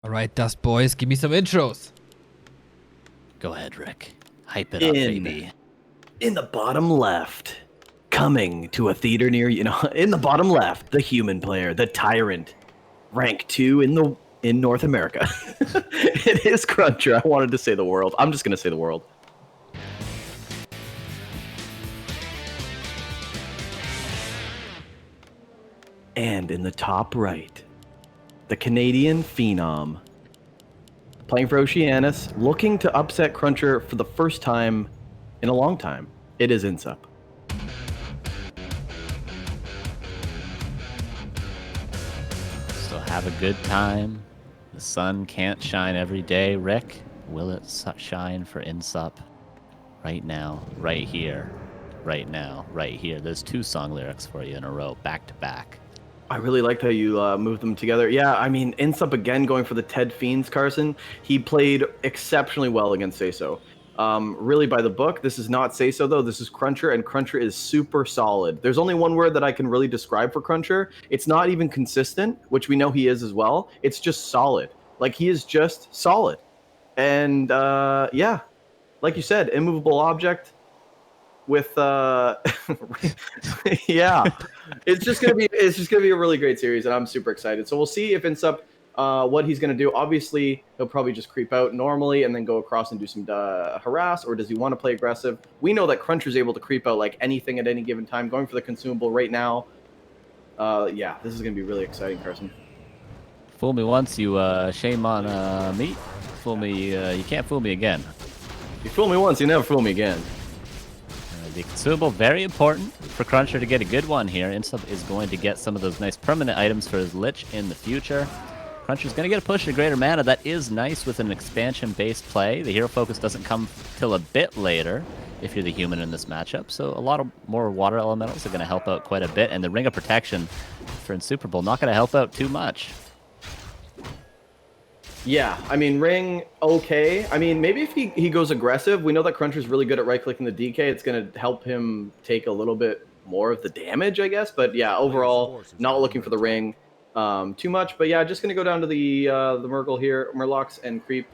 All right, Dust Boys, give me some intros. Go ahead, Rick. Hype it up, baby. In the bottom left, coming to a theater near you. In the bottom left, the human player, the tyrant, rank 2 in North America. It is CrunCher. I wanted to say the world. I'm just gonna say the world. And in the top right, the Canadian phenom, playing for Oceanus, looking to upset CrunCher for the first time in a long time. It is INSUP. So have a good time. The sun can't shine every day, Rick. Will it shine for INSUP? Right now, right here, right now, right here. There's 2 song lyrics for you in a row, back to back. I really liked how you moved them together. Yeah, I mean, INSUP again going for the Ted Fiends, Carson. He played exceptionally well against Seiso. Really by the book. This is not Seiso, though. This is CrunCher, and CrunCher is super solid. There's only one word that I can really describe for CrunCher. It's not even consistent, which we know he is as well. It's just solid. Like, he is just solid. And, yeah, like you said, immovable object with yeah, it's just gonna be a really great series, and I'm super excited. So we'll see if INSUP what he's gonna do. Obviously, he'll probably just creep out normally and then go across and do some harass, or does he want to play aggressive? We know that CrunCher's able to creep out like anything at any given time. Going for the consumable right now. Yeah, this is gonna be really exciting, Carson. Fool me once, you shame on me. Fool me, you can't fool me again. You fool me once, you never fool me again. The consumable, very important for CrunCher to get a good one here. INSUP is going to get some of those nice permanent items for his Lich in the future. CrunCher's going to get a push to greater mana. That is nice with an expansion-based play. The hero focus doesn't come till a bit later if you're the human in this matchup. So a lot of more water elementals are going to help out quite a bit. And the Ring of Protection for iNSUPERABLE not going to help out too much. Yeah, I mean, Ring, okay. I mean, maybe if he goes aggressive, we know that CrunCher's really good at right-clicking the DK. It's going to help him take a little bit more of the damage, I guess. But yeah, overall, not looking for the Ring too much. But yeah, just going to go down to the Murgle here, Murlocs, and creep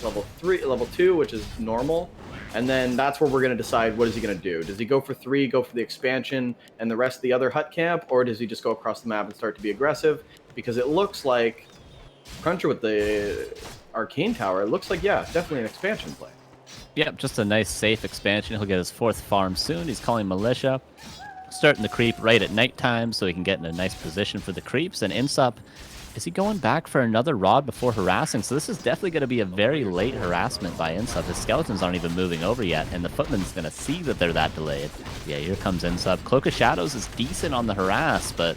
level 2, which is normal. And then that's where we're going to decide what is he going to do. Does he go for 3, go for the expansion, and the rest of the other hut camp? Or does he just go across the map and start to be aggressive? Because it looks like CrunCher with the Arcane Tower, it looks like, yeah, definitely an expansion play. Yep, just a nice safe expansion. He'll get his 4th farm soon. He's calling Militia. Starting the creep right at nighttime so he can get in a nice position for the creeps. And INSUP, is he going back for another rod before harassing? So this is definitely going to be a very late harassment by INSUP. His skeletons aren't even moving over yet, and the footman's going to see that they're that delayed. Yeah, here comes INSUP. Cloak of Shadows is decent on the harass, but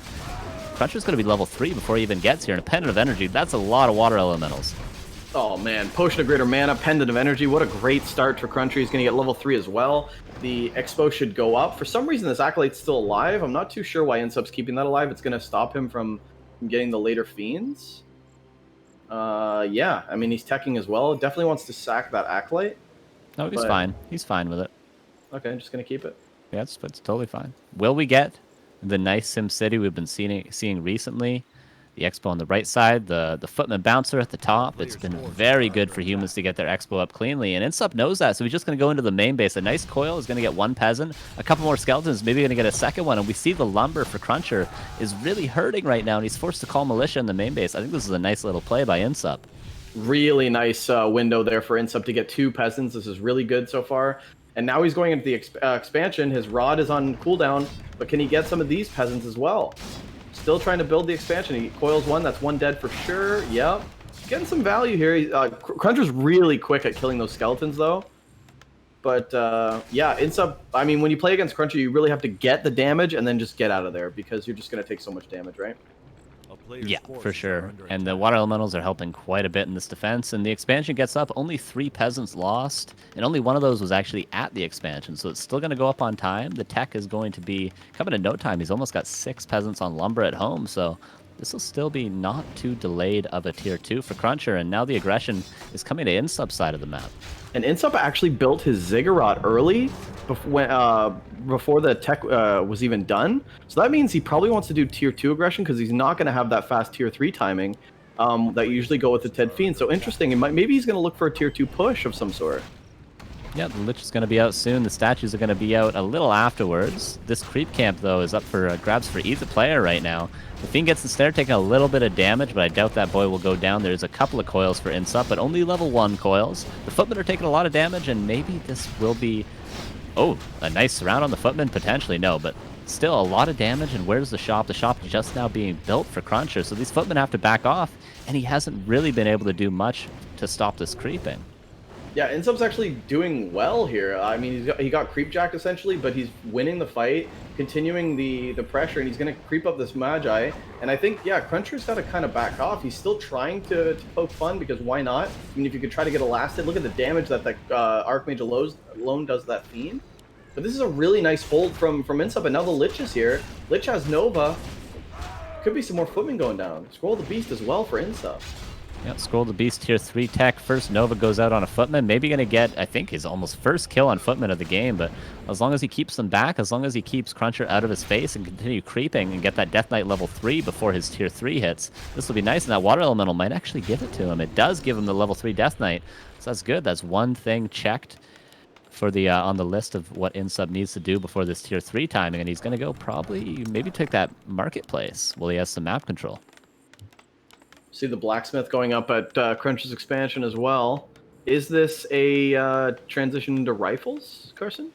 CrunCher's going to be level 3 before he even gets here. And a Pendant of Energy, that's a lot of water elementals. Oh man, Potion of Greater Mana, Pendant of Energy, what a great start for CrunCher. He's going to get level 3 as well. The Expo should go up. For some reason, this Acolyte's still alive. I'm not too sure why INSUP's keeping that alive. It's going to stop him from getting the later Fiends. Yeah, I mean, he's teching as well. Definitely wants to sack that Acolyte. No, he's fine. He's fine with it. Okay, I'm just going to keep it. Yeah, it's totally fine. Will we get the nice SimCity we've been seeing recently? The Expo on the right side, the Footman Bouncer at the top. It's been very good for humans to get their Expo up cleanly, and INSUP knows that, so he's just going to go into the main base. A nice coil is going to get 1 peasant, a couple more skeletons, maybe going to get a second one, and we see the lumber for CrunCher is really hurting right now, and he's forced to call Militia in the main base. I think this is a nice little play by INSUP. Really nice window there for INSUP to get 2 peasants. This is really good so far. And now he's going into the expansion. His rod is on cooldown, but can he get some of these peasants as well? Still trying to build the expansion. He coils 1. That's 1 dead for sure. Yep. Getting some value here. CrunCher's really quick at killing those skeletons, though. But, yeah, INSUP, I mean, when you play against CrunCher, you really have to get the damage and then just get out of there because you're just going to take so much damage, right? Yeah, for sure. And the water elementals are helping quite a bit in this defense. And the expansion gets up. Only 3 peasants lost. And only one of those was actually at the expansion. So it's still going to go up on time. The tech is going to be coming in no time. He's almost got 6 peasants on lumber at home. So this will still be not too delayed of a tier 2 for CrunCher. And now the aggression is coming to INSUP side of the map. And INSUP actually built his Ziggurat early before the tech was even done. So that means he probably wants to do tier 2 aggression because he's not going to have that fast tier 3 timing. that usually go with the Ted Fiend. So interesting. Maybe he's going to look for a tier 2 push of some sort. Yeah, the Lich is going to be out soon. The statues are going to be out a little afterwards. This creep camp, though, is up for grabs for either player right now. The Fiend gets the snare, taking a little bit of damage, but I doubt that boy will go down. There's a couple of coils for INSUP, but only level 1 coils. The Footmen are taking a lot of damage, and maybe this will be... Oh, a nice surround on the Footmen? Potentially, no, but still a lot of damage. And where's the shop? The shop is just now being built for CrunCher, so these Footmen have to back off, and he hasn't really been able to do much to stop this creeping. Yeah, INSUP's actually doing well here. I mean, he got creep jacked essentially, but he's winning the fight, continuing the pressure, and he's going to creep up this Magi. And I think, yeah, CrunCher's got to kind of back off. He's still trying to poke fun, because why not? I mean, if you could try to get a lasted, look at the damage that Archmage alone does that Fiend. But this is a really nice hold from INSUP, and now the Lich is here. Lich has Nova. Could be some more Footmen going down. Scroll the Beast as well for INSUP. Yeah, Scroll the Beast tier 3 tech. First Nova goes out on a Footman. Maybe going to get, I think, his almost first kill on Footman of the game. But as long as he keeps them back, as long as he keeps CrunCher out of his face and continue creeping and get that Death Knight level 3 before his tier 3 hits, this will be nice. And that Water Elemental might actually give it to him. It does give him the level 3 Death Knight. So that's good. That's one thing checked for the on the list of what INSUP needs to do before this tier 3 timing. And he's going to go probably maybe take that Marketplace while he has some map control. See the Blacksmith going up at CrunCher's expansion as well. Is this a transition into rifles, Carson?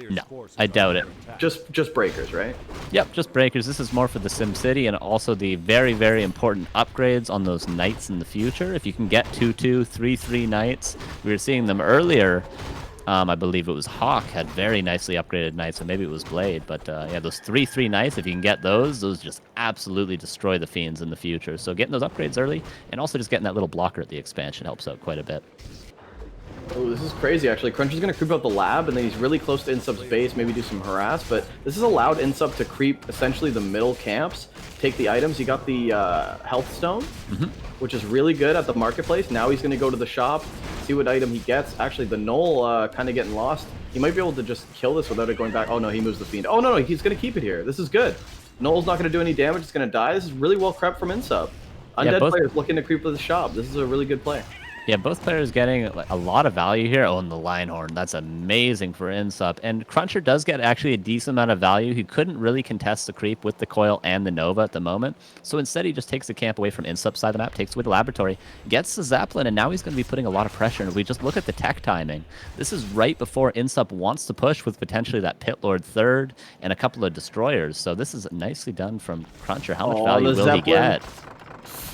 No, I doubt it. Just breakers, right? Yep, just breakers. This is more for the SimCity and also the very, very important upgrades on those knights in the future. If you can get 2-2, 3-3 knights, we were seeing them earlier. I believe it was Hawk had very nicely upgraded knights, so maybe it was Blade. But yeah, those 3-3 knights, if you can get those just absolutely destroy the Fiends in the future. So getting those upgrades early, and also just getting that little blocker at the expansion helps out quite a bit. Oh, this is crazy, actually. CrunCher's going to creep out the lab, and then he's really close to INSUP's base, maybe do some harass, but this has allowed INSUP to creep essentially the middle camps, take the items. He got the health stone, which is really good at the marketplace. Now he's going to go to the shop, see what item he gets. Actually, the Knoll kind of getting lost. He might be able to just kill this without it going back. Oh, no, he moves the Fiend. Oh, no, he's going to keep it here. This is good. Knoll's not going to do any damage. It's going to die. This is really well crept from INSUP. Undead players looking to creep to the shop. This is a really good play. Yeah, both players getting a lot of value here. Oh, and the Lionhorn, that's amazing for INSUP. And CrunCher does get actually a decent amount of value. He couldn't really contest the creep with the Coil and the Nova at the moment. So instead, he just takes the camp away from INSUP's side of the map, takes away the Laboratory, gets the Zeppelin, and now he's going to be putting a lot of pressure. And if we just look at the tech timing, this is right before INSUP wants to push with potentially that Pit Lord third and a couple of Destroyers. So this is nicely done from CrunCher. How much value will he get?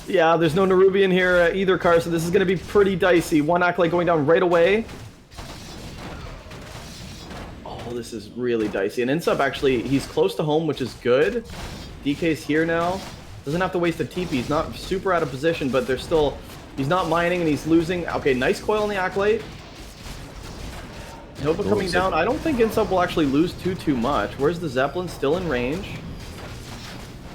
Yeah, there's no Nerubian here either, Carson. This is going to be pretty dicey. One Acolyte going down right away. Oh, this is really dicey. And INSUP, actually, he's close to home, which is good. DK's here now. Doesn't have to waste a TP. He's not super out of position, but there's still... He's not mining, and he's losing. Okay, nice coil on the Acolyte. Nova coming down. I don't think INSUP will actually lose too much. Where's the Zeppelin? Still in range.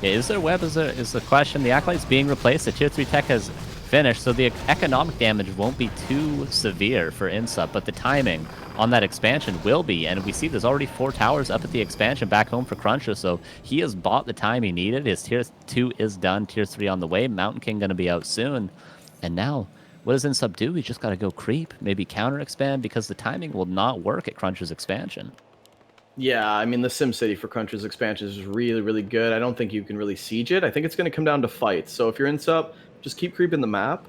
Yeah, is there web is the question. The Acolyte's being replaced. The tier 3 tech has finished, so the economic damage won't be too severe for INSUP, but the timing on that expansion will be. And we see there's already 4 towers up at the expansion back home for CrunCher, so he has bought the time he needed. His tier 2 is done, tier 3 on the way. Mountain King going to be out soon. And now, what does INSUP do? He just got to go creep, maybe counter expand, because the timing will not work at CrunCher's expansion. Yeah, I mean, the SimCity for CrunCher's expansion is really, really good. I don't think you can really siege it. I think it's going to come down to fights. So if you're INSUP, just keep creeping the map,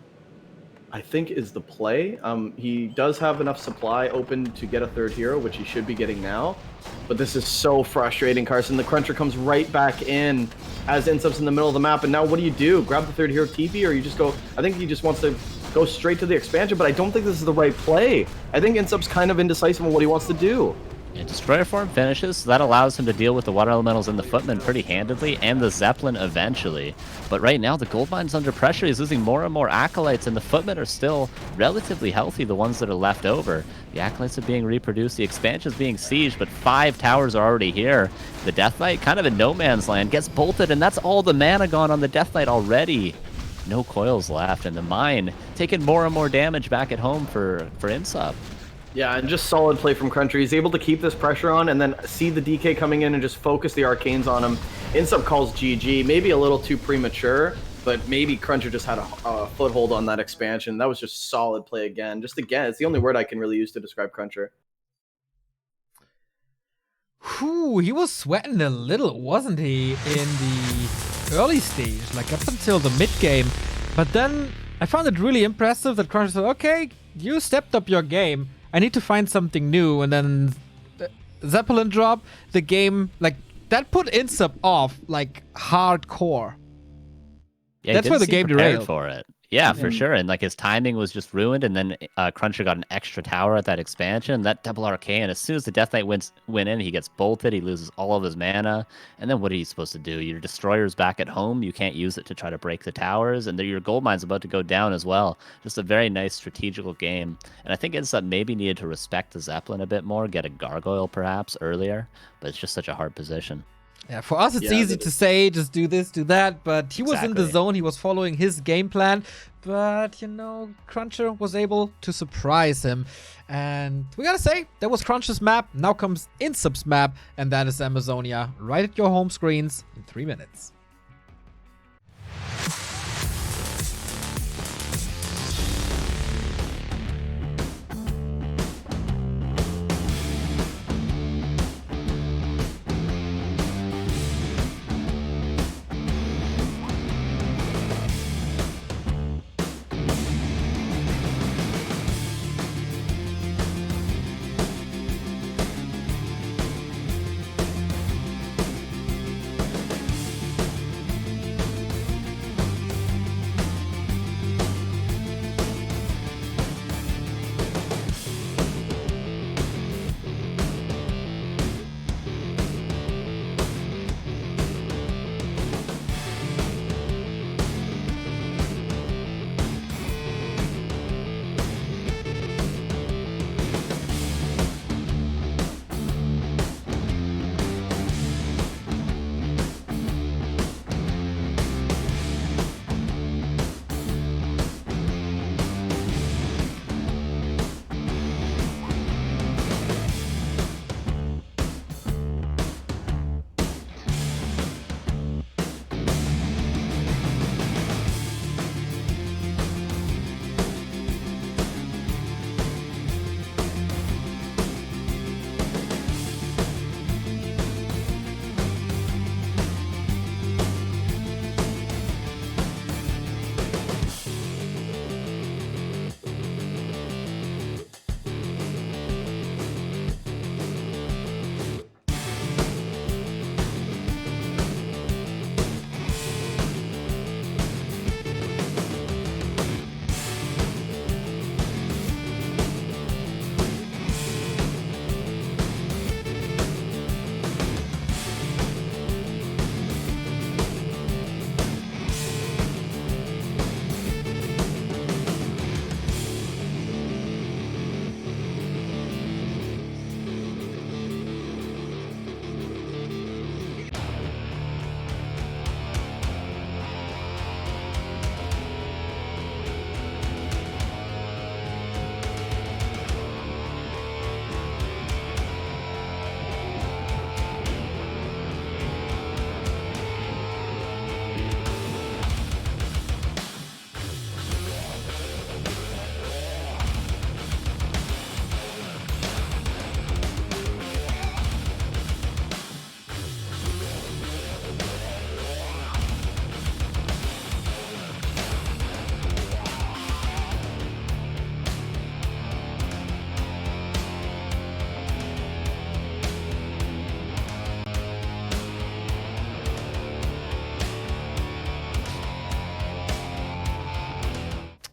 I think is the play. He does have enough supply open to get a third hero, which he should be getting now. But this is so frustrating, Carson. The CrunCher comes right back in as INSUP's in the middle of the map. And now what do? Grab the third hero TP, or you just go... I think he just wants to go straight to the expansion, but I don't think this is the right play. I think INSUP's kind of indecisive on what he wants to do. Yeah, Destroyer form finishes, so that allows him to deal with the Water Elementals and the Footmen pretty handedly, and the Zeppelin eventually. But right now, the Goldmine's under pressure. He's losing more and more Acolytes, and the Footmen are still relatively healthy, the ones that are left over. The Acolytes are being reproduced, the expansion's being sieged, but 5 towers are already here. The Death Knight, kind of in no man's land, gets bolted, and that's all the mana gone on the Death Knight already. No coils left, and the Mine taking more and more damage back at home for INSUP. Yeah, and just solid play from CrunCher. He's able to keep this pressure on and then see the DK coming in and just focus the arcanes on him. INSUP calls GG, maybe a little too premature. but maybe CrunCher just had a foothold on that expansion. That was just solid play again. Just again, it's the only word I can really use to describe CrunCher. Whew, he was sweating a little, wasn't he, in the early stage, like up until the mid game. But then I found it really impressive that CrunCher said, okay, you stepped up your game. I need to find something new. And then Zeppelin drop, the game, like, that put INSUP off, like, hardcore. Yeah, that's where the game derailed for it. Yeah, for sure. And like his timing was just ruined. And then CrunCher got an extra tower at that expansion. That double arcane. As soon as the Death Knight went in, he gets bolted. He loses all of his mana. And then what are you supposed to do? Your destroyer's back at home. You can't use it to try to break the towers. And your gold mine's about to go down as well. Just a very nice strategical game. And I think INSUP maybe needed to respect the Zeppelin a bit more, get a gargoyle perhaps earlier. But it's just such a hard position. Yeah, for us, it's easy to say, just do this, do that, but he was in the Exactly. zone, he was following his game plan, but, you know, CrunCher was able to surprise him, and we gotta say, that was CrunCher's map, now comes INSUP's map, and that is Amazonia, right at your home screens in 3 minutes.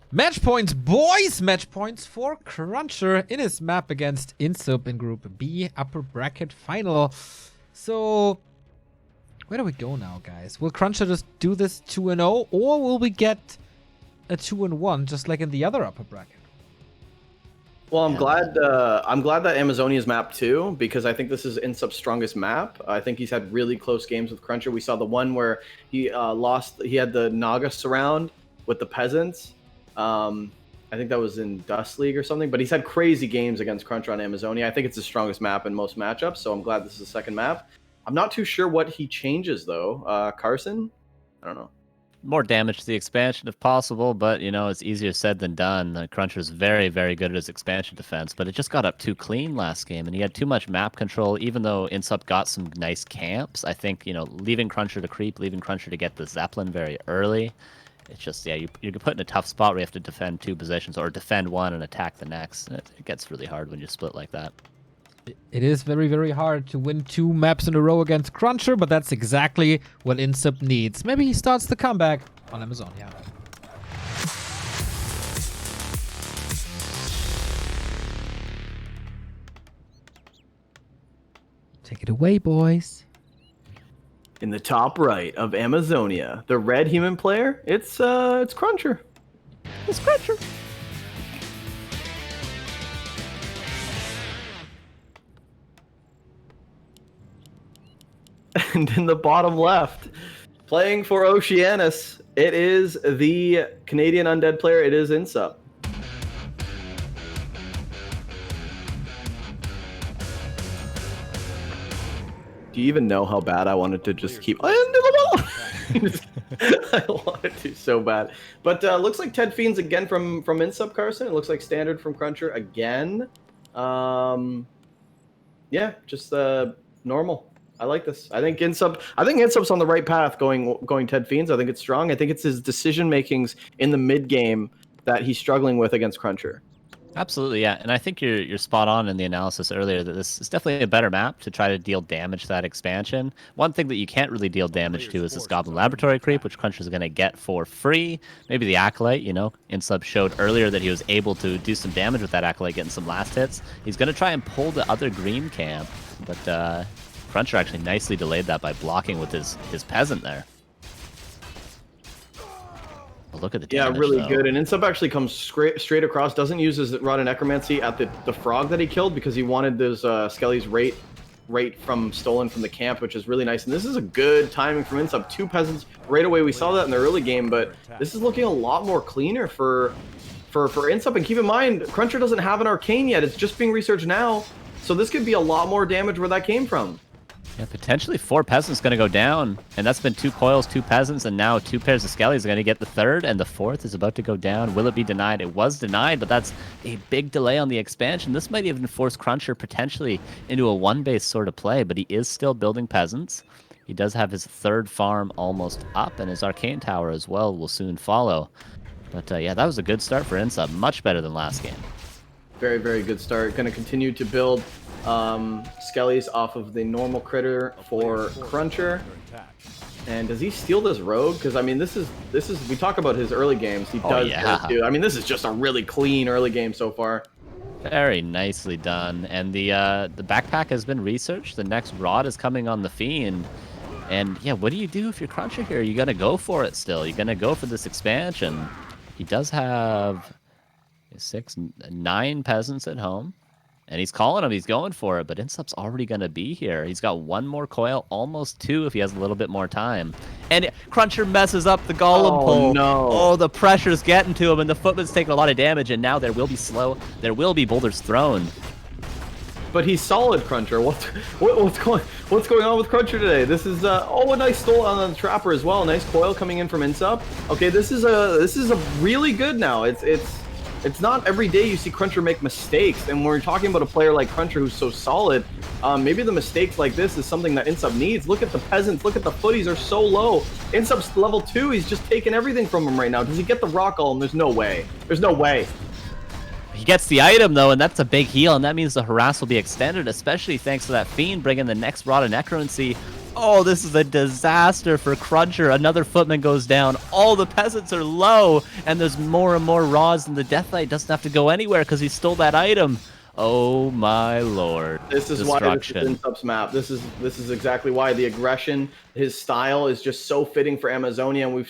Match points, boys! Match points for CrunCher in his map against INSUP in Group B, upper bracket final. So, where do we go now, guys? Will CrunCher just do this 2-0, or will we get a 2-1, just like in the other upper bracket? Well, I'm glad that Amazonia's map too, because I think this is INSUP's strongest map. I think he's had really close games with CrunCher. We saw the one where he lost. He had the Naga surround with the peasants. I think that was in Dust League or something. But he's had crazy games against CrunCher on Amazonia. I think it's the strongest map in most matchups. So I'm glad this is the second map. I'm not too sure what he changes though. Carson, I don't know. more damage to the expansion if possible, but, you know, it's easier said than done. CrunCher's very, very good at his expansion defense, but it just got up too clean last game, and he had too much map control, even though INSUP got some nice camps. I think, you know, leaving CrunCher to creep, leaving CrunCher to get the Zeppelin very early, it's just, yeah, you're put in a tough spot where you have to defend 2 positions, or defend 1 and attack the next. It gets really hard when you split like that. It is very, very hard to win 2 maps in a row against CrunCher, but that's exactly what INSUP needs. Maybe he starts the comeback on Amazonia. Take it away, boys. In the top right of Amazonia, the red human player, it's CrunCher. It's CrunCher. And in the bottom left, playing for Oceanus, it is the Canadian undead player. It is INSUP. Do you even know how bad I wanted to just keep I wanted to so bad. But looks like Ted Fiends again from INSUP, Carson. It looks like standard from CrunCher again. Yeah, just normal. I like this. I think INSUP's on the right path going Ted Fiends. I think it's strong. I think it's his decision makings in the mid game that he's struggling with against CrunCher. Absolutely, yeah. And I think you're spot on in the analysis earlier that this is definitely a better map to try to deal damage to that expansion. One thing that you can't really deal damage to is this Goblin Laboratory creep, which CrunCher is going to get for free. Maybe the Acolyte, you know, INSUP showed earlier that he was able to do some damage with that Acolyte, getting some last hits. He's going to try and pull the other green camp, but CrunCher actually nicely delayed that by blocking with his Peasant there. Look at the damage, yeah, really though. good. And INSUP actually comes straight across, doesn't use his Rod of Necromancy at the frog that he killed because he wanted those Skelly's rate from stolen from the camp, which is really nice. And this is a good timing from INSUP. 2 peasants right away. We saw that in the early game, but this is looking a lot more cleaner for INSUP. And keep in mind, CrunCher doesn't have an arcane yet. It's just being researched now. So this could be a lot more damage where that came from. Yeah, potentially 4 peasants going to go down, and that's been 2 coils, 2 peasants, and now 2 pairs of skellies are going to get the 3rd, and the 4th is about to go down. Will it be denied? It was denied, but that's a big delay on the expansion. This might even force CrunCher potentially into a 1-base sort of play, but he is still building peasants. He does have his 3rd farm almost up, and his arcane tower as well will soon follow. But yeah, that was a good start for INSUP, much better than last game. Very, very good start. Going to continue to build Skellies off of the normal critter for CrunCher. And does he steal this rogue? Because I mean, this is we talk about his early games. He does too. I mean, this is just a really clean early game so far. Very nicely done. And the backpack has been researched. The next rod is coming on the Fiend. And yeah, what do you do if you're CrunCher here? You're gonna go for it still. You're gonna go for this expansion. He does have 9 peasants at home. And he's calling him, he's going for it, but INSUP's already going to be here. He's got 1 more coil, almost 2 if he has a little bit more time. And CrunCher messes up the golem pull. No. Oh, the pressure's getting to him, and the Footman's taking a lot of damage, and now there will be boulders thrown. But he's solid, CrunCher. What's going on with CrunCher today? This is a nice stole on the Trapper as well. Nice coil coming in from INSUP. Okay, this is a really good now. It's not every day you see CrunCher make mistakes, and when we're talking about a player like CrunCher who's so solid, maybe the mistakes like this is something that INSUP needs. Look at the peasants, look at the footies are so low. INSUP's level 2, he's just taking everything from him right now. Does he get the rock golem? There's no way. There's no way. He gets the item, though, and that's a big heal, and that means the harass will be extended, especially thanks to that Fiend bringing the next Rod of Necromancy. Oh, this is a disaster for CrunCher. Another Footman goes down. All the peasants are low, and there's more and more Rods, and the Deathlight doesn't have to go anywhere because he stole that item. Oh my lord. This is why this is INSUP's map. This is exactly why the aggression, his style is just so fitting for Amazonia, and we've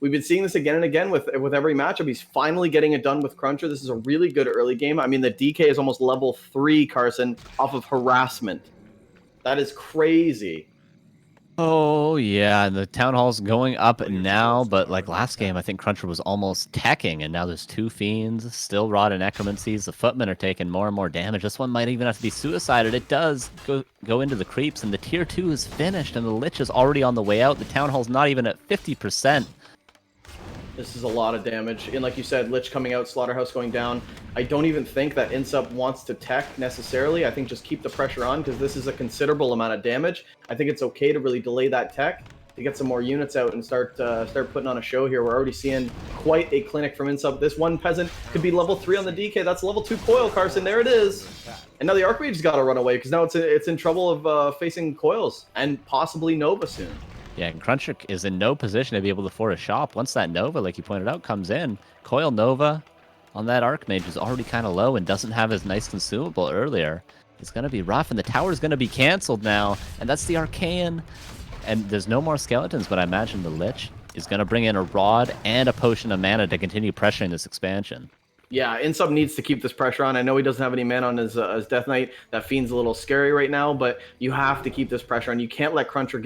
been seeing this again and again with every matchup. He's finally getting it done with CrunCher. This is a really good early game. I mean, the DK is almost level 3, Carson, off of harassment. That is crazy. Oh, yeah, and the Town Hall's going up now, but like last game, I think CrunCher was almost teching, and now there's 2 Fiends, still Rod and Necromancies. The Footmen are taking more and more damage. This one might even have to be suicided. It does go into the creeps, and the Tier 2 is finished, and the Lich is already on the way out. The Town Hall's not even at 50%. This is a lot of damage. And like you said, Lich coming out, Slaughterhouse going down. I don't even think that INSUP wants to tech necessarily. I think just keep the pressure on because this is a considerable amount of damage. I think it's okay to really delay that tech to get some more units out and start putting on a show here. We're already seeing quite a clinic from INSUP. This one peasant could be level 3 on the DK. That's level 2 coil, Carson. There it is. And now the Archmage's got to run away because now it's in trouble of facing coils and possibly Nova soon. Yeah, and CrunCher is in no position to be able to afford a shop. Once that Nova, like you pointed out, comes in, Coil Nova on that Archmage is already kind of low and doesn't have his nice consumable earlier. It's going to be rough, and the tower's going to be canceled now, and that's the Arcane. And there's no more skeletons, but I imagine the Lich is going to bring in a Rod and a Potion of Mana to continue pressuring this expansion. Yeah, INSUP needs to keep this pressure on. I know he doesn't have any mana on his Death Knight. That Fiend's a little scary right now, but you have to keep this pressure on. You can't let CrunCher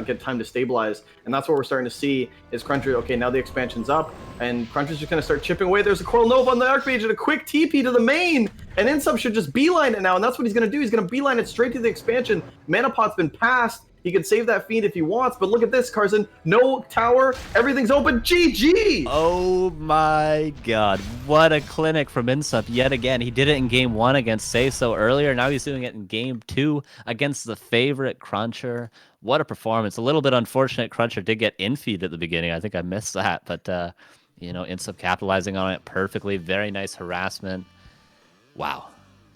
get time to stabilize, and that's what we're starting to see is CrunCher, okay, now the expansion's up, and CrunCher's just going to start chipping away. There's a Coral Nova on the Archmage and a quick TP to the main, and INSUP should just beeline it now, and that's what he's going to do. He's going to beeline it straight to the expansion. Mana Pot's been passed. He can save that Fiend if he wants, but look at this, Carson. No tower. Everything's open. GG! Oh my god. What a clinic from INSUP yet again. He did it in Game 1 against Say So earlier. Now he's doing it in Game 2 against the favorite CrunCher. What a performance. A little bit unfortunate CrunCher did get infeed at the beginning. I think I missed that, but, you know, INSUP capitalizing on it perfectly. Very nice harassment. Wow.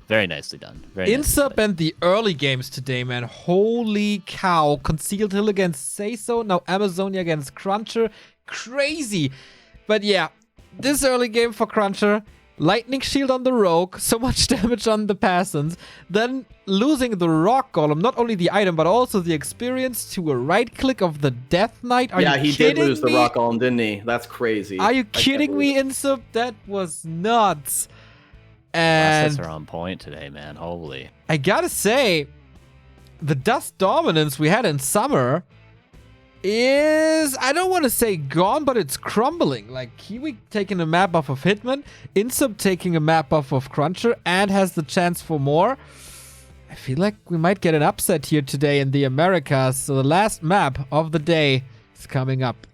Very nicely done. INSUP and the early games today, man. Holy cow. Concealed Hill against Say So. Now Amazonia against CrunCher. Crazy. But yeah, this early game for CrunCher. Lightning Shield on the Rogue. So much damage on the Peasants. Then losing the Rock Golem. Not only the item, but also the experience to a right click of the Death Knight. Are yeah, you he kidding did lose me? the Rock Golem, didn't he? That's crazy. Are you kidding me, INSUP? That was nuts. And And are on point today, man. Holy. I gotta say, the dust dominance we had in summer is, I don't want to say gone, but it's crumbling. Like, Kiwi taking a map off of Hitman, INSUP taking a map off of CrunCher, and has the chance for more. I feel like we might get an upset here today in the Americas. So the last map of the day is coming up.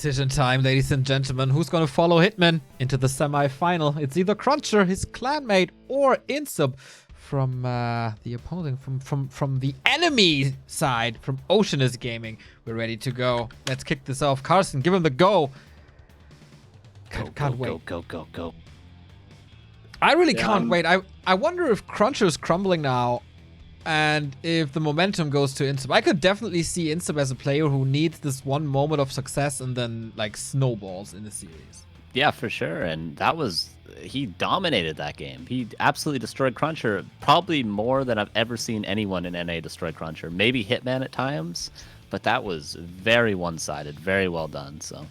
decision time, ladies and gentlemen. Who's going to follow Hitman into the semi-final? It's either CrunCher, his clanmate, or iNSUP from the opposing, from the enemy side, from Oceanus Gaming. We're ready to go. Let's kick this off. Carson, give him the go. Can't wait. Go. I really can't wait. I wonder if CrunCher is crumbling now, and if the momentum goes to iNSUPERABLE. I could definitely see iNSUPERABLE as a player who needs this one moment of success and then like snowballs in the series. Yeah, for sure. And he dominated that game. He absolutely destroyed CrunCher, probably more than I've ever seen anyone in NA destroy CrunCher. Maybe Hitman at times, but that was very one-sided, very well done. So.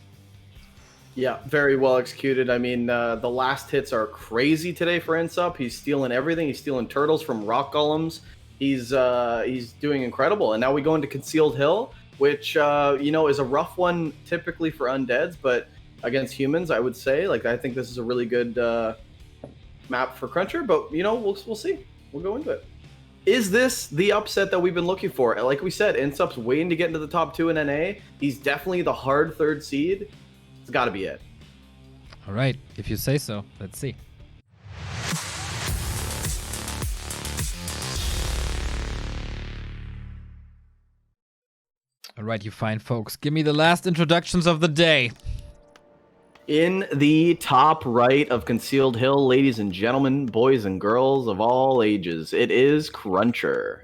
Yeah, very well executed. I mean, the last hits are crazy today for iNSUPERABLE. He's stealing everything. He's stealing turtles from rock golems. He's doing incredible. And now we go into Concealed Hill, which is a rough one typically for undeads, but against humans, I would say. Like, I think this is a really good map for CrunCher, but we'll see. We'll go into it. Is this the upset that we've been looking for? Like we said, iNSUPERABLE's waiting to get into the top 2 in NA. He's definitely the hard 3rd seed. It's got to be it. All right, if you say so. Let's see. All right, you fine folks. Give me the last introductions of the day. In the top right of Concealed Hill, ladies and gentlemen, boys and girls of all ages, it is CrunCher.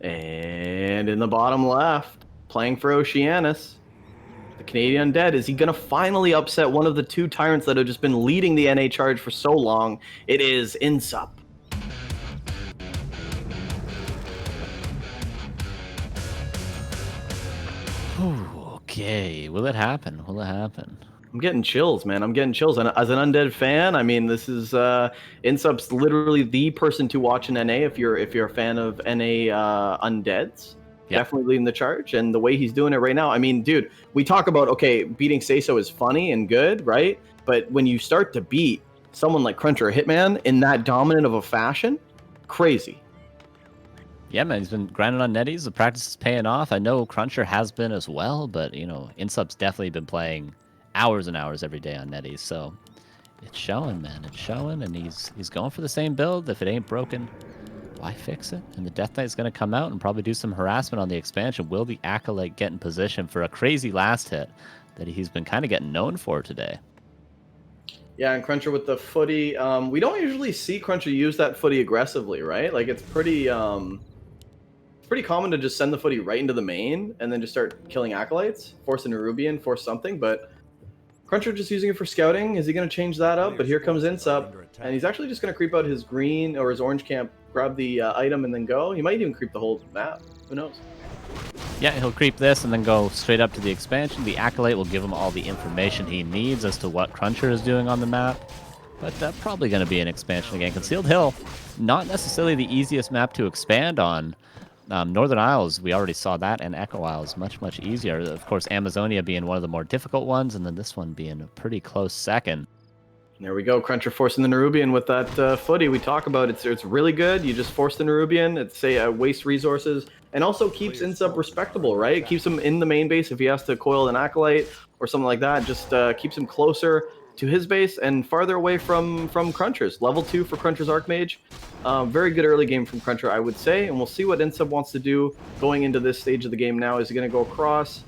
And in the bottom left, playing for Oceanus, the Canadian Undead. Is he going to finally upset one of the 2 tyrants that have just been leading the NA charge for so long? It is iNSUPERABLE. Okay, will it happen? I'm getting chills, man. I'm getting chills. And as an Undead fan, I mean, this is iNSUPERABLE's literally the person to watch in NA if you're a fan of NA Undeads. Yep. Definitely leading the charge. And the way he's doing it right now, I mean, dude, we talk about, okay, beating Seiso is funny and good, right? But when you start to beat someone like CrunCher or Hitman in that dominant of a fashion, crazy. Yeah, man, he's been grinding on netties. The practice is paying off. I know CrunCher has been as well, but, iNSUPERABLE's definitely been playing hours and hours every day on netties. So it's showing, man. It's showing, and he's going for the same build. If it ain't broken, why fix it? And the Death Knight's going to come out and probably do some harassment on the expansion. Will the Acolyte get in position for a crazy last hit that he's been kind of getting known for today? Yeah, and CrunCher with the footy. We don't usually see CrunCher use that footy aggressively, right? Like, it's pretty common to just send the footy right into the main and then just start killing Acolytes, force a Nerubian, force something, but CrunCher just using it for scouting. Is he going to change that up? But here comes iNSUPERABLE, and he's actually just going to creep out his green or his orange camp, grab the item, and then go. He might even creep the whole map. Who knows? Yeah, he'll creep this and then go straight up to the expansion. The Acolyte will give him all the information he needs as to what CrunCher is doing on the map. But probably going to be an expansion again. Concealed Hill, not necessarily the easiest map to expand on. Northern Isles, we already saw that, and Echo Isles, much easier. Of course, Amazonia being one of the more difficult ones, and then this one being a pretty close second. There we go, CrunCher forcing the Nerubian with that footy we talk about. It's really good. You just force the Nerubian. It's waste resources, and also keeps iNSUPERABLE respectable, right? It keeps him in the main base if he has to coil an Acolyte or something like that. Just keeps him closer to his base and farther away from CrunCher's. Level 2 for CrunCher's Archmage. Very good early game from CrunCher, I would say, and we'll see what iNSUPERABLE wants to do going into this stage of the game now. Is he going to go across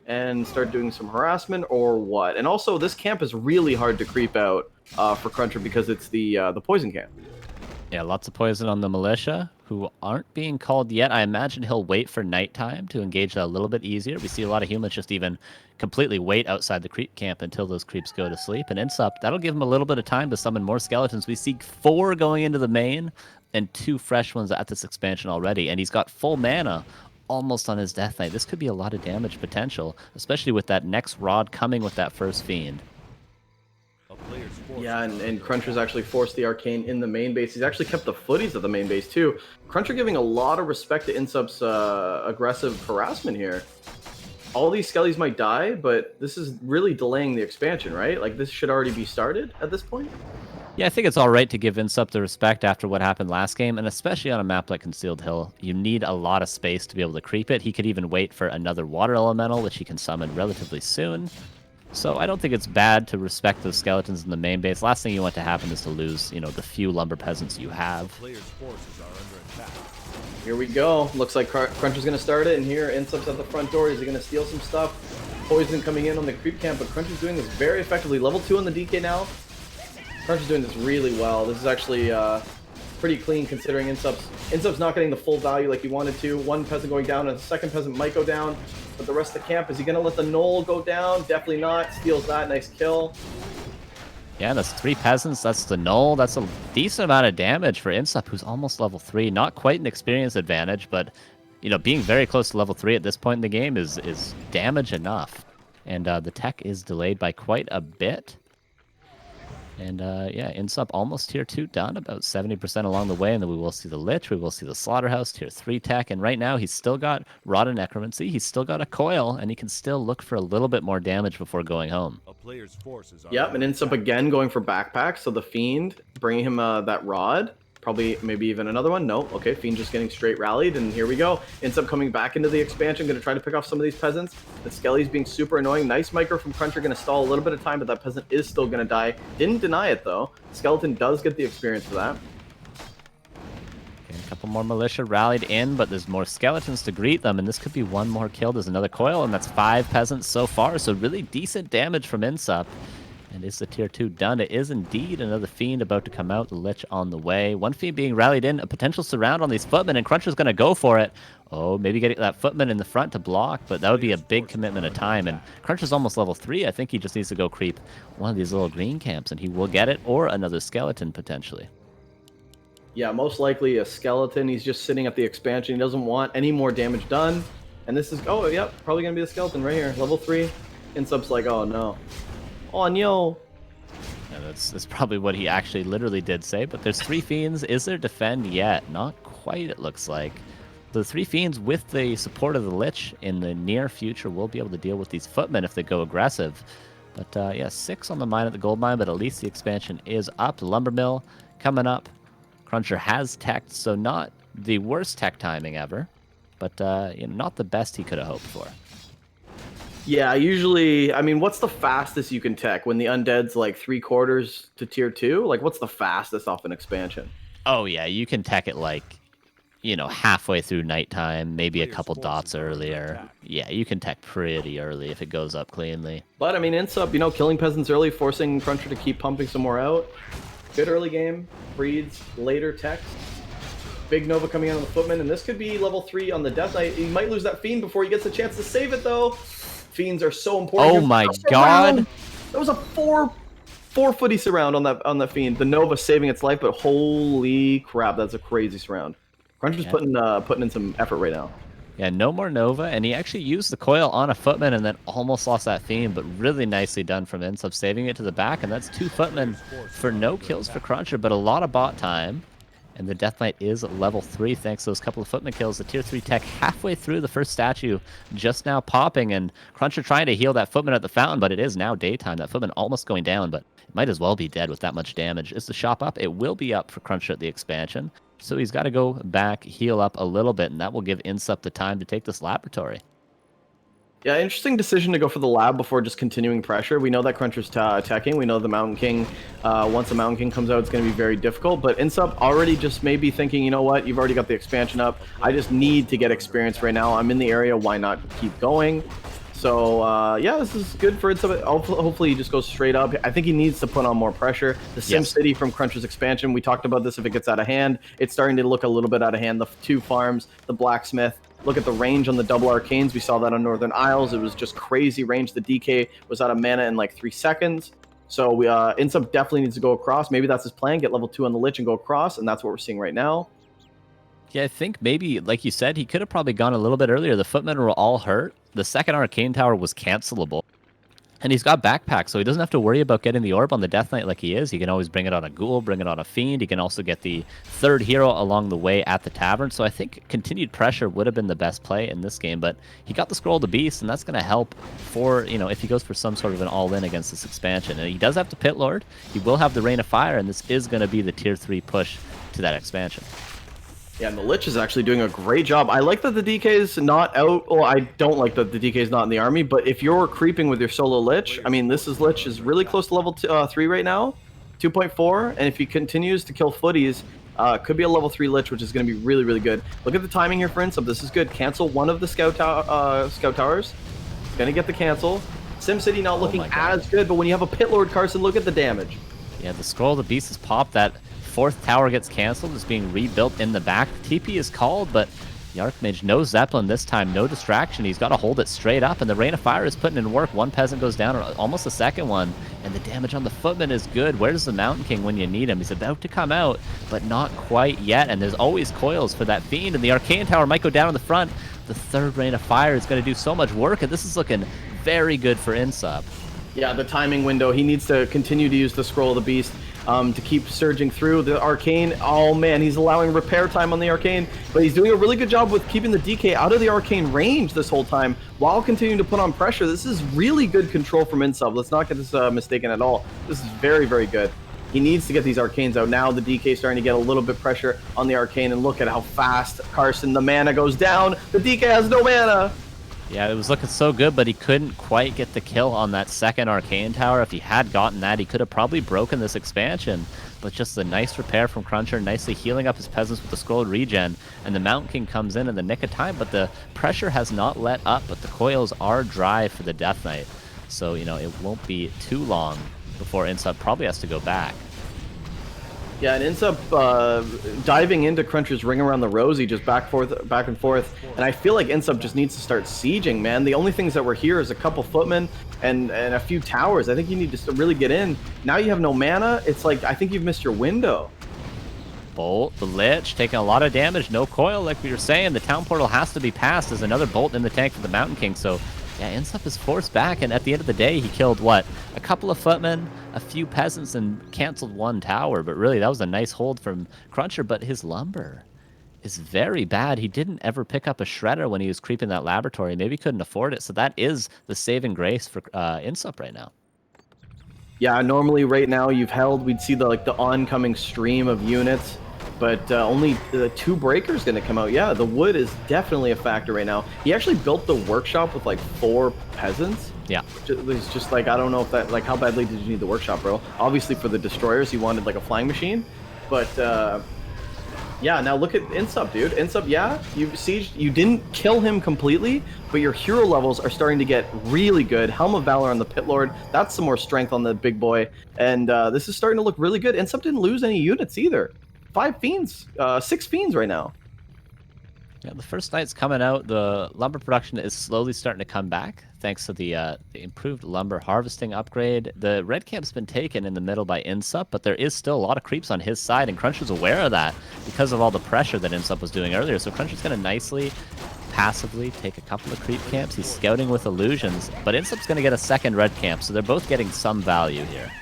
and start doing some harassment or what? And also, this camp is really hard to creep out for CrunCher because it's the poison camp. Yeah, lots of poison on the militia, who aren't being called yet. I imagine he'll wait for nighttime to engage that a little bit easier. We see a lot of humans just even completely wait outside the creep camp until those creeps go to sleep. And iNSUPERABLE, that'll give him a little bit of time to summon more skeletons. We see 4 going into the main and 2 fresh ones at this expansion already. And he's got full mana almost on his Death Knight. This could be a lot of damage potential, especially with that next rod coming with that first Fiend. Yeah, and CrunCher's actually forced the Arcane in the main base. He's actually kept the footies of the main base too. CrunCher giving a lot of respect to iNSUPERABLE's aggressive harassment here. All these skellies might die, but this is really delaying the expansion, right? Like, this should already be started at this point. Yeah, I think it's all right to give INSUP the respect after what happened last game, and especially on a map like Concealed Hill, you need a lot of space to be able to creep it. He could even wait for another water elemental, which he can summon relatively soon. So I don't think it's bad to respect those skeletons in the main base. Last thing you want to happen is to lose, you know, the few lumber peasants you have. Here we go. Looks like CrunCher's going to start it, and here INSUP's at the front door. Is he going to steal some stuff? Poison coming in on the creep camp, but CrunCher's doing this very effectively. Level 2 on the DK now. CrunCher's doing this really well. This is actually pretty clean considering INSUP's not getting the full value like he wanted to. One peasant going down, and the second peasant might go down. But the rest of the camp, is he going to let the Knoll go down? Definitely not. Steals that. Nice kill. Yeah, that's 3 peasants. That's the Knoll. That's a decent amount of damage for INSUP, who's almost level 3. Not quite an experience advantage, but you know, being very close to level 3 at this point in the game is damage enough. And the tech is delayed by quite a bit. And yeah, INSUP almost tier 2 done, about 70% along the way, and then we will see the Lich, we will see the Slaughterhouse, tier 3 tech, and right now he's still got Rod of Necromancy, he's still got a Coil, and he can still look for a little bit more damage before going home. Yep, and INSUP again going for backpack, so the Fiend bringing him that Rod. Probably, maybe even another one. No. Okay, Fiend just getting straight rallied, and here we go. INSUP coming back into the expansion, going to try to pick off some of these peasants. The Skelly's being super annoying. Nice micro from CrunCher, going to stall a little bit of time, but that peasant is still going to die. Didn't deny it, though. Skeleton does get the experience for that. Okay, a couple more militia rallied in, but there's more skeletons to greet them, and this could be one more kill. There's another Coil, and that's 5 peasants so far, so really decent damage from INSUP. And is the tier 2 done? It is indeed. Another Fiend about to come out. The Lich on the way. One Fiend being rallied in. A potential surround on these footmen, and CrunCher's going to go for it. Oh, maybe getting that footman in the front to block, but that would be a big commitment of time. And CrunCher's almost level 3. I think he just needs to go creep one of these little green camps, and he will get it, or another skeleton potentially. Yeah, most likely a skeleton. He's just sitting at the expansion. He doesn't want any more damage done. And this is, oh, yep, probably going to be the skeleton right here. Level 3. INSUP's like, oh, no. Oh, no. Yeah, that's probably what he actually literally did say, but there's 3 Fiends. Is there defend yet? Not quite, it looks like. The 3 Fiends with the support of the Lich in the near future will be able to deal with these footmen if they go aggressive. But yeah, 6 on the mine at the gold mine, but at least the expansion is up. The lumber mill coming up. CrunCher has teched, so not the worst tech timing ever, but you know, not the best he could have hoped for. Yeah, usually, I mean, what's the fastest you can tech when the undead's like 3/4 to tier 2? Like, what's the fastest off an expansion? Oh yeah, you can tech it like, you know, halfway through nighttime, maybe a couple dots earlier. Yeah, you can tech pretty early if it goes up cleanly. But, I mean, INSUP, you know, killing peasants early, forcing CrunCher to keep pumping some more out. Good early game, breeds later techs. Big Nova coming in on the footman, and this could be level 3 on the Death Knight. He might lose that Fiend before he gets a chance to save it, though. Fiends are so important. Oh my god! That was a 4-footy surround on that Fiend. The Nova saving its life, but holy crap, that's a crazy surround. CrunCher's putting in some effort right now. Yeah, no more Nova, and he actually used the Coil on a footman and then almost lost that Fiend, but really nicely done from INSUP, saving it to the back, and that's 2 footmen for no kills for CrunCher, but a lot of bot time. And the Death Knight is level 3 thanks to those couple of footman kills. The tier 3 tech halfway through the first statue, just now popping, and CrunCher trying to heal that footman at the fountain, but it is now daytime. That footman almost going down, but it might as well be dead with that much damage. Is the shop up? It will be up for CrunCher at the expansion. So he's got to go back, heal up a little bit, and that will give INSUP the time to take this laboratory. Yeah, interesting decision to go for the lab before just continuing pressure. We know that CrunCher's attacking. We know the Mountain King, once the Mountain King comes out, it's going to be very difficult. But INSUP already just maybe thinking, you know what, you've already got the expansion up. I just need to get experience right now. I'm in the area. Why not keep going? So, yeah, this is good for INSUP. Hopefully he just goes straight up. I think he needs to put on more pressure. The Sim City from CrunCher's expansion, we talked about this if it gets out of hand. It's starting to look a little bit out of hand. The 2 farms, the Blacksmith. Look at the range on the double arcanes. We saw that on Northern Isles. It was just crazy range. The DK was out of mana in like 3 seconds. So INSUP definitely needs to go across. Maybe that's his plan, get level 2 on the Lich and go across, and that's what we're seeing right now. Yeah, I think maybe, like you said, he could have probably gone a little bit earlier. The footmen were all hurt. The second arcane tower was cancelable. And he's got backpack, so he doesn't have to worry about getting the orb on the Death Knight like he is. He can always bring it on a ghoul, bring it on a fiend. He can also get the third hero along the way at the tavern. So I think continued pressure would have been the best play in this game. But he got the Scroll of the Beast, and that's going to help for, you know, if he goes for some sort of an all-in against this expansion. And he does have to Pit Lord. He will have the Rain of Fire, and this is going to be the Tier 3 push to that expansion. Yeah, and the Lich is actually doing a great job. I like that the DK is not out. Well, I don't like that the DK is not in the army, but if you're creeping with your solo Lich, I mean, Lich is really close to level 3 right now, 2.4, and if he continues to kill footies, could be a level 3 Lich, which is going to be really, really good. Look at the timing here for INSUP. This is good. Cancel one of the scout towers. Going to get the cancel. SimCity not looking as good, but when you have a Pit Lord, Carson, look at the damage. Yeah, the Scroll of the Beast is popped. That fourth tower gets canceled. It's being rebuilt in the back. TP is called, but the Archmage, no Zeppelin this time, no distraction. He's got to hold it straight up, and the Rain of Fire is putting in work. One peasant goes down, almost a second one, and the damage on the Footman is good. Where's the Mountain King when you need him? He's about to come out, but not quite yet, and there's always coils for that Fiend, and the Arcane Tower might go down in the front. The third Rain of Fire is going to do so much work, and this is looking very good for INSUP. Yeah, the timing window. He needs to continue to use the Scroll of the Beast to keep surging through. The Arcane, oh man, he's allowing repair time on the Arcane, but he's doing a really good job with keeping the DK out of the Arcane range this whole time while continuing to put on pressure. This is really good control from INSUP. Let's not get this mistaken at all. This is very, very good. He needs to get these Arcanes out. Now the DK starting to get a little bit pressure on the Arcane, and look at how fast Carson, the mana goes down. The DK has no mana. Yeah, it was looking so good, but he couldn't quite get the kill on that second Arcane Tower. If he had gotten that, he could have probably broken this expansion. But just a nice repair from CrunCher, nicely healing up his peasants with the Scroll regen, and the Mountain King comes in the nick of time, but the pressure has not let up, but the coils are dry for the Death Knight. So, you know, it won't be too long before INSUP probably has to go back. Yeah, and INSUP diving into CrunCher's Ring Around the Rosy, just back and forth. And I feel like INSUP just needs to start sieging, man. The only things that were here is a couple footmen and a few towers. I think you need to really get in. Now you have no mana. It's like, I think you've missed your window. Bolt, the Lich, taking a lot of damage. No coil, like we were saying. The Town Portal has to be passed. There's another Bolt in the tank for the Mountain King. So, yeah, INSUP is forced back. And at the end of the day, he killed, what, a couple of footmen, a few peasants, and canceled one tower. But really, that was a nice hold from CrunCher. But his lumber is very bad. He didn't ever pick up a shredder when he was creeping that laboratory. Maybe he couldn't afford it. So that is the saving grace for INSUP right now. Yeah, normally right now we'd see the oncoming stream of units, but only the 2 breakers going to come out. Yeah, the wood is definitely a factor right now. He actually built the workshop with like 4 peasants. Yeah. It's just like, I don't know if that, like, how badly did you need the workshop, bro? Obviously for the destroyers, you wanted like a flying machine, but yeah, now look at INSUP, dude. INSUP, yeah, you didn't kill him completely, but your hero levels are starting to get really good. Helm of Valor on the Pit Lord, that's some more strength on the big boy, and this is starting to look really good. INSUP didn't lose any units either. 5 fiends, 6 fiends right now. Yeah, the first night's coming out. The lumber production is slowly starting to come back thanks to the improved lumber harvesting upgrade. The red camp's been taken in the middle by INSUP, but there is still a lot of creeps on his side, and CrunCher's aware of that because of all the pressure that INSUP was doing earlier. So CrunCher's going to nicely, passively take a couple of creep camps. He's scouting with illusions, but INSUP's going to get a second red camp, so they're both getting some value here.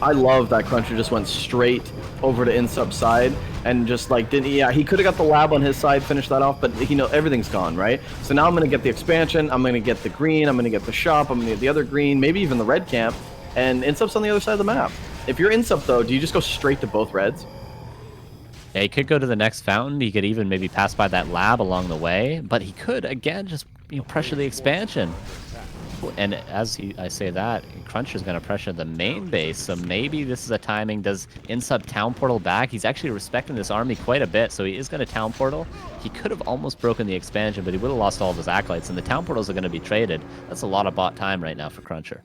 I love that CrunCher just went straight over to INSUP's side and just like he could have got the lab on his side, finished that off, but everything's gone, right? So now I'm gonna get the expansion, I'm gonna get the green, I'm gonna get the shop, I'm gonna get the other green, maybe even the red camp, and INSUP's on the other side of the map. If you're INSUP though, do you just go straight to both reds? Yeah, he could go to the next fountain. He could even maybe pass by that lab along the way, but he could again just pressure the expansion. And as I say that, CrunCher's going to pressure the main base, so maybe this is a timing. Does INSUP Town Portal back? He's actually respecting this army quite a bit, so he is going to Town Portal. He could have almost broken the expansion, but he would have lost all of his acolytes, and the Town Portals are going to be traded. That's a lot of bot time right now for CrunCher.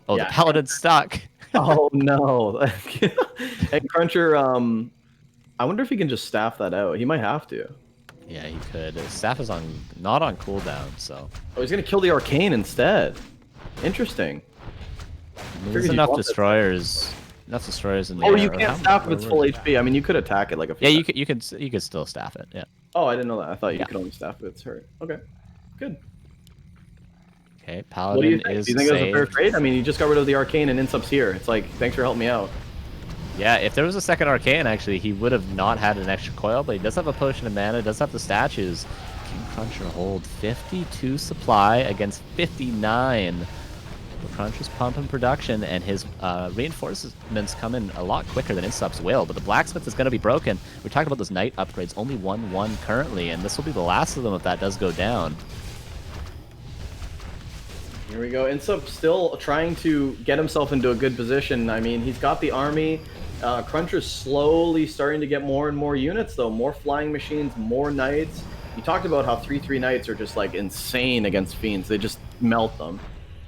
Oh, yeah. The Paladin's stuck. Oh, no. And CrunCher, I wonder if he can just staff that out. He might have to. Yeah, he could. His staff is not on cooldown, so... Oh, he's going to kill the Arcane instead. Interesting. There's enough destroyers in the air. Oh, you can't staff if it's full HP. I mean, you could attack it like a... Yeah, you could still staff it, yeah. Oh, I didn't know that. I thought you could only staff if it's hurt. Okay, good. Okay, What do you Paladin think? is Do you think it was a fair saved. trade? I mean, you just got rid of the arcane and INSUP's here. It's like, thanks for helping me out. Yeah, if there was a second Arcane, actually, he would have not had an extra coil, but he does have a Potion of Mana, does have the statues. Can CrunCher hold 52 supply against 59? Well, CrunCher's pumping production, and his reinforcements come in a lot quicker than iNSUP's will, but the Blacksmith is going to be broken. We talked about those Knight upgrades, only 1-1 currently, and this will be the last of them if that does go down. Here we go. INSUP still trying to get himself into a good position. I mean, he's got the army. CrunCher's slowly starting to get more and more units, though. More flying machines, more knights. You talked about how 3/3 knights are just like insane against fiends. They just melt them.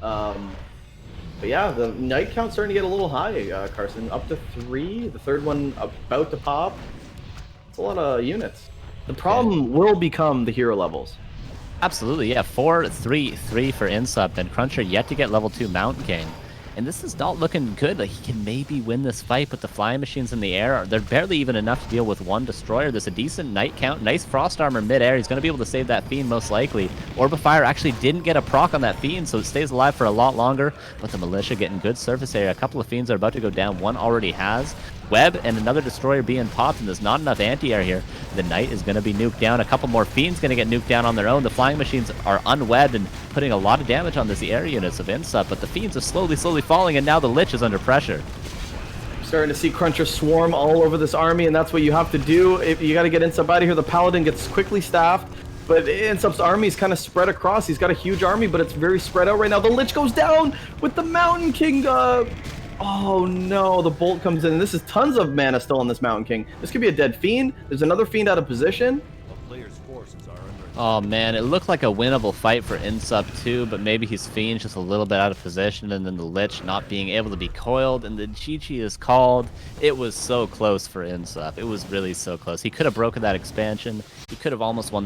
But yeah, the knight count's starting to get a little high, Carson. Up to 3. The third one about to pop. It's a lot of units. The problem will become the hero levels. Absolutely, yeah. 4-3-3 for iNSUP, and CrunCher yet to get level 2 Mountain King. And this is not looking good. Like, he can maybe win this fight, but the flying machines in the air, they're barely even enough to deal with one destroyer. There's a decent Knight count, nice Frost Armor mid-air. He's going to be able to save that Fiend most likely. Orb of Fire actually didn't get a proc on that Fiend, so it stays alive for a lot longer. But the Militia getting good surface area. A couple of Fiends are about to go down. One already has. Web and another destroyer being popped, and there's not enough anti-air here. The Knight is going to be nuked down. A couple more Fiends going to get nuked down on their own. The flying machines are unwebbed and putting a lot of damage on the air units of iNSUP, but the Fiends are slowly falling, and now the Lich is under pressure. Starting to see CrunCher swarm all over this army, and that's what you have to do. If you got to get iNSUP out of here, the Paladin gets quickly staffed, but iNSUP's army is kind of spread across. He's got a huge army, but it's very spread out right now. The Lich goes down with the Mountain King. Oh no, the bolt comes in, and this is tons of mana still on this Mountain King. This could be a dead Fiend. There's another Fiend out of position. Oh man, it looked like a winnable fight for iNSUP too, but maybe his Fiend's just a little bit out of position, and then the Lich not being able to be coiled, and the GG is called. It was so close for iNSUP. It was really so close. He could have broken that expansion. He could have almost won that